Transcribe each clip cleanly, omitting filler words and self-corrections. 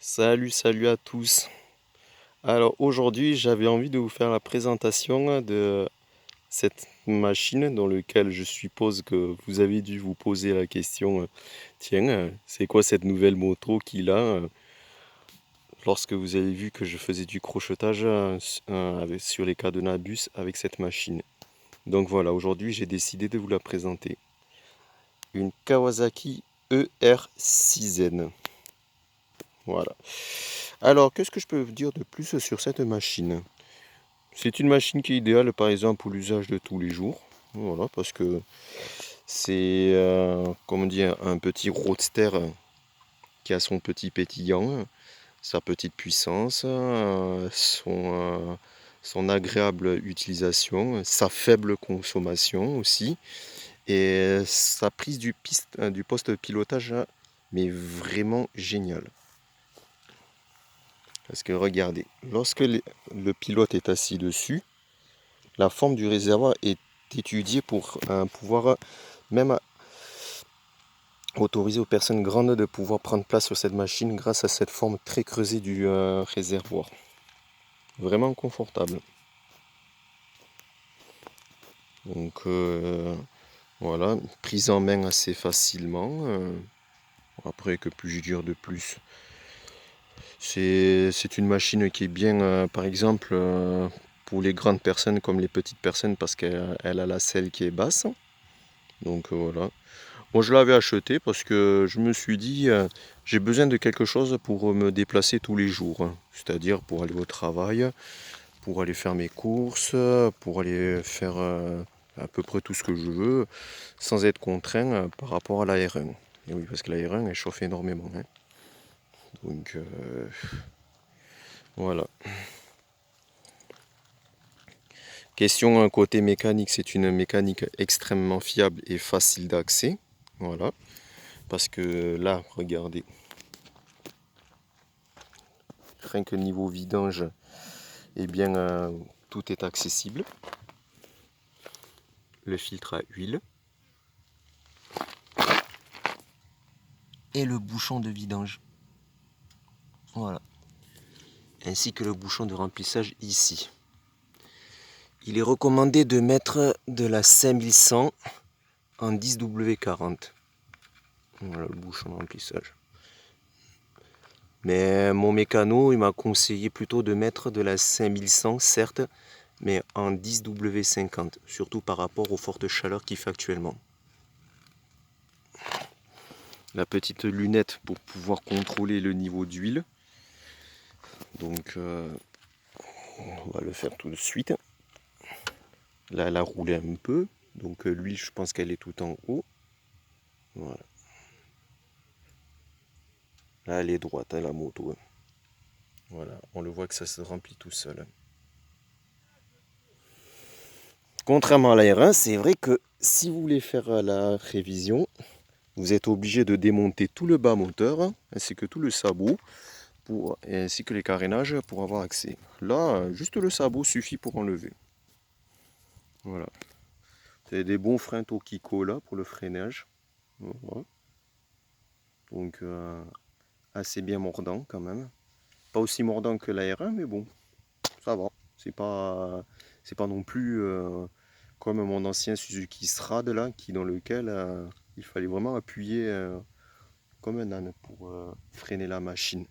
Salut à tous. Alors aujourd'hui, j'avais envie de vous faire la présentation de cette machine dans laquelle je suppose que vous avez dû vous poser la question, tiens, c'est quoi cette nouvelle moto qu'il a lorsque vous avez vu que je faisais du crochetage sur les cadenas bus avec cette machine. Donc voilà, aujourd'hui j'ai décidé de vous la présenter. Une Kawasaki ER6N. Voilà. Alors, qu'est-ce que je peux vous dire de plus sur cette machine? C'est une machine qui est idéale par exemple pour l'usage de tous les jours. Voilà, parce que c'est comment dire, un petit roadster qui a son petit pétillant, sa petite puissance, son agréable utilisation, sa faible consommation aussi, et sa prise du poste de pilotage, mais vraiment génial. Parce que regardez, lorsque le pilote est assis dessus, la forme du réservoir est étudiée pour pouvoir même autoriser aux personnes grandes de pouvoir prendre place sur cette machine grâce à cette forme très creusée du réservoir. Vraiment confortable. Donc voilà, prise en main assez facilement. Après, que puis-je dire de plus? C'est une machine qui est bien, par exemple, pour les grandes personnes comme les petites personnes parce qu'elle a la selle qui est basse. Donc voilà. Moi je l'avais acheté parce que je me suis dit j'ai besoin de quelque chose pour me déplacer tous les jours. C'est-à-dire pour aller au travail, pour aller faire mes courses, pour aller faire à peu près tout ce que je veux, sans être contraint par rapport à la R1. Et oui, parce que la R1 elle chauffe énormément, hein. Donc voilà. Question côté mécanique, c'est une mécanique extrêmement fiable et facile d'accès. Voilà. Parce que là, regardez. Rien que niveau vidange, eh bien, tout est accessible. Le filtre à huile. Et le bouchon de vidange. Voilà. Ainsi que le bouchon de remplissage ici. Il est recommandé de mettre de la 5100 en 10W40. Voilà le bouchon de remplissage. Mais mon mécano, il m'a conseillé plutôt de mettre de la 5100, certes, mais en 10W50, surtout par rapport aux fortes chaleurs qu'il fait actuellement. La petite lunette pour pouvoir contrôler le niveau d'huile. Donc on va le faire tout de suite. Là elle a roulé un peu. Donc l'huile je pense qu'elle est tout en haut. Voilà. Là elle est droite, hein, la moto. Voilà, on le voit que ça se remplit tout seul. Contrairement à la R1, c'est vrai que si vous voulez faire la révision, vous êtes obligé de démonter tout le bas moteur, ainsi que tout le sabot, ainsi que les carénages pour avoir accès. Là, juste le sabot suffit pour enlever. Voilà. C'est des bons freins Tokiko là pour le freinage. Voilà. Donc assez bien mordant quand même. Pas aussi mordant que la R1, mais bon, ça va. C'est pas non plus comme mon ancien Suzuki Strad là, dans lequel il fallait vraiment appuyer comme un âne pour freiner la machine.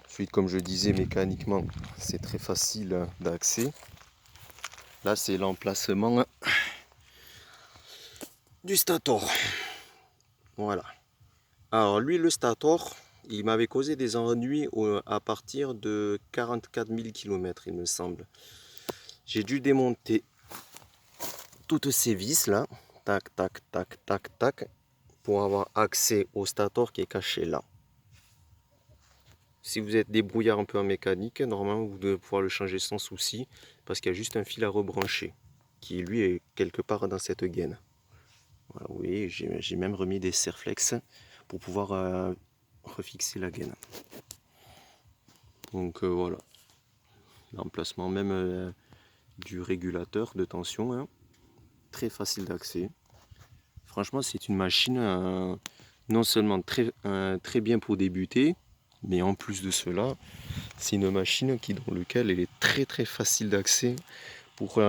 Ensuite, comme je disais, mécaniquement, c'est très facile d'accès. Là, c'est l'emplacement du stator. Voilà. Alors lui, le stator, il m'avait causé des ennuis à partir de 44 000 km, il me semble. J'ai dû démonter toutes ces vis là, tac, tac, tac, tac, tac, pour avoir accès au stator qui est caché là. Si vous êtes débrouillard un peu en mécanique, normalement vous devez pouvoir le changer sans souci, parce qu'il y a juste un fil à rebrancher, qui lui est quelque part dans cette gaine. Voilà, vous voyez, j'ai même remis des serflex pour pouvoir refixer la gaine. Donc voilà, l'emplacement même du régulateur de tension, hein. Très facile d'accès. Franchement, c'est une machine non seulement très bien pour débuter, mais en plus de cela, c'est une machine dans laquelle elle est très facile d'accès pour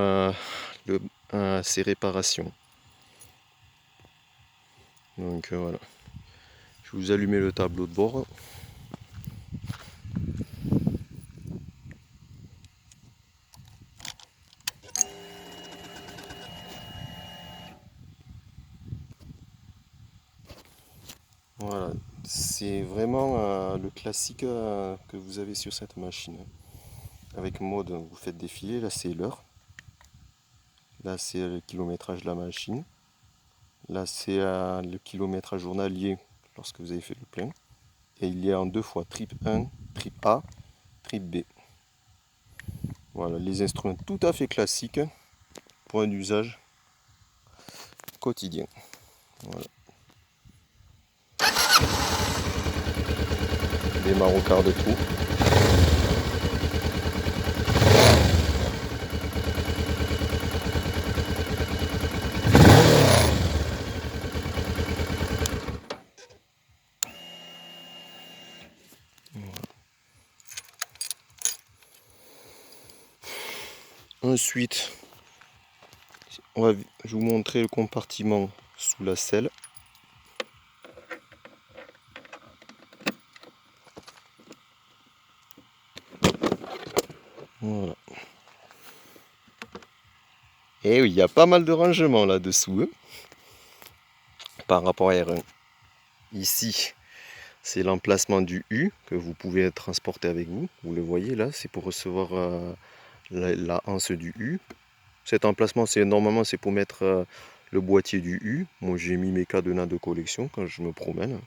ses réparations. Donc voilà, je vais vous allumer le tableau de bord. Voilà, c'est vraiment le classique que vous avez sur cette machine. Avec mode, vous faites défiler, là c'est l'heure, là c'est le kilométrage de la machine, là c'est le kilométrage journalier lorsque vous avez fait le plein, et il y a en deux fois trip 1, trip A, trip B. Voilà, les instruments tout à fait classiques pour un usage quotidien. Voilà. Démarre au quart de tour. Ensuite, je vais vous montrer le compartiment sous la selle. Voilà. Et oui, il y a pas mal de rangements là-dessous par rapport à R1. Ici, c'est l'emplacement du U que vous pouvez transporter avec vous. Vous le voyez là, c'est pour recevoir la anse du U. Cet emplacement, normalement, c'est pour mettre le boîtier du U. Moi, j'ai mis mes cadenas de collection quand je me promène.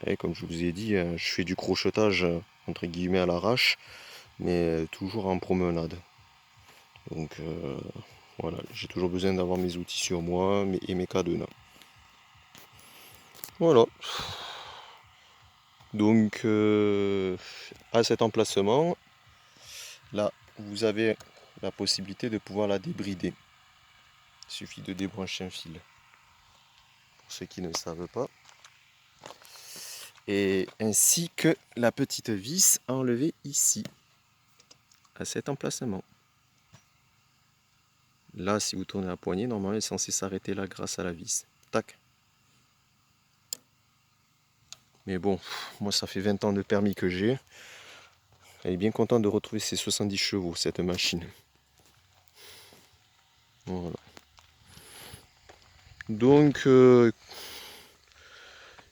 Et comme je vous ai dit, je fais du crochetage entre guillemets à l'arrache, mais toujours en promenade. Donc voilà, j'ai toujours besoin d'avoir mes outils sur moi et mes cadenas. Voilà. Donc à cet emplacement, là, vous avez la possibilité de pouvoir la débrider. Il suffit de débrancher un fil. Pour ceux qui ne le savent pas. Et ainsi que la petite vis à enlever ici, à cet emplacement. Là, si vous tournez la poignée, normalement, elle est censée s'arrêter là grâce à la vis. Tac. Mais bon, moi, ça fait 20 ans de permis que j'ai. Elle est bien contente de retrouver ses 70 chevaux, cette machine. Voilà. Donc,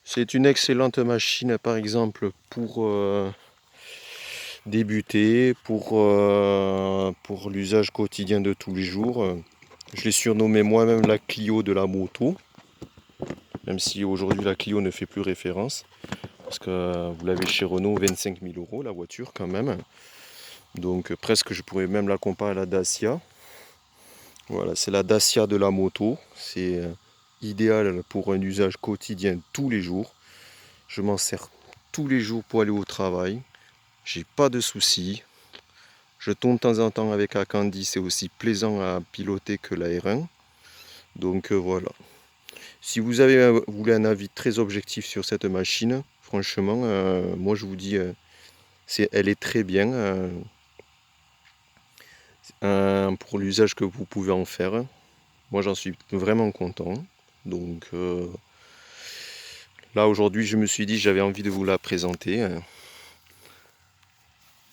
c'est une excellente machine, par exemple, pour débuter, pour l'usage quotidien de tous les jours. Je l'ai surnommé moi-même la Clio de la moto, même si aujourd'hui la Clio ne fait plus référence, parce que vous l'avez chez Renault, 25 000 € la voiture quand même. Donc presque je pourrais même la comparer à la Dacia. Voilà, c'est la Dacia de la moto, c'est idéal pour un usage quotidien tous les jours. Je m'en sers tous les jours pour aller au travail, j'ai pas de soucis. Je tourne de temps en temps avec la Candy, c'est aussi plaisant à piloter que la R1. Donc voilà. Si vous voulez un avis très objectif sur cette machine, franchement, moi je vous dis, elle est très bien pour l'usage que vous pouvez en faire. Moi j'en suis vraiment content. Donc là aujourd'hui je me suis dit j'avais envie de vous la présenter.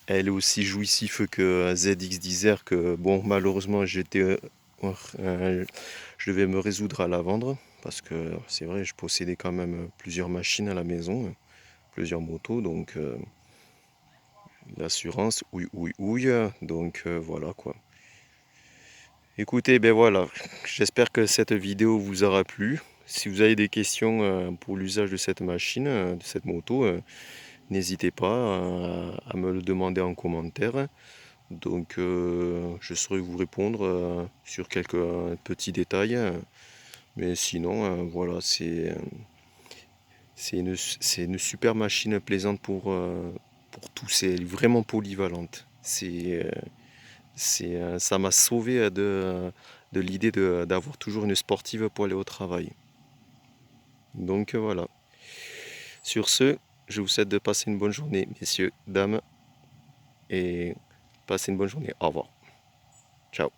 Elle est aussi jouissive que ZX10R que bon malheureusement je devais me résoudre à la vendre parce que c'est vrai je possédais quand même plusieurs machines à la maison, plusieurs motos, donc l'assurance ouille, donc voilà quoi. Écoutez, ben voilà, j'espère que cette vidéo vous aura plu. Si vous avez des questions pour l'usage de cette machine, de cette moto, n'hésitez pas à me le demander en commentaire. Donc je saurai vous répondre sur quelques petits détails. Mais sinon, voilà, c'est une super machine plaisante pour tous. C'est vraiment polyvalente. Ça m'a sauvé de l'idée d'avoir toujours une sportive pour aller au travail. Donc voilà. Sur ce, je vous souhaite de passer une bonne journée, messieurs, dames, et passez une bonne journée. Au revoir. Ciao.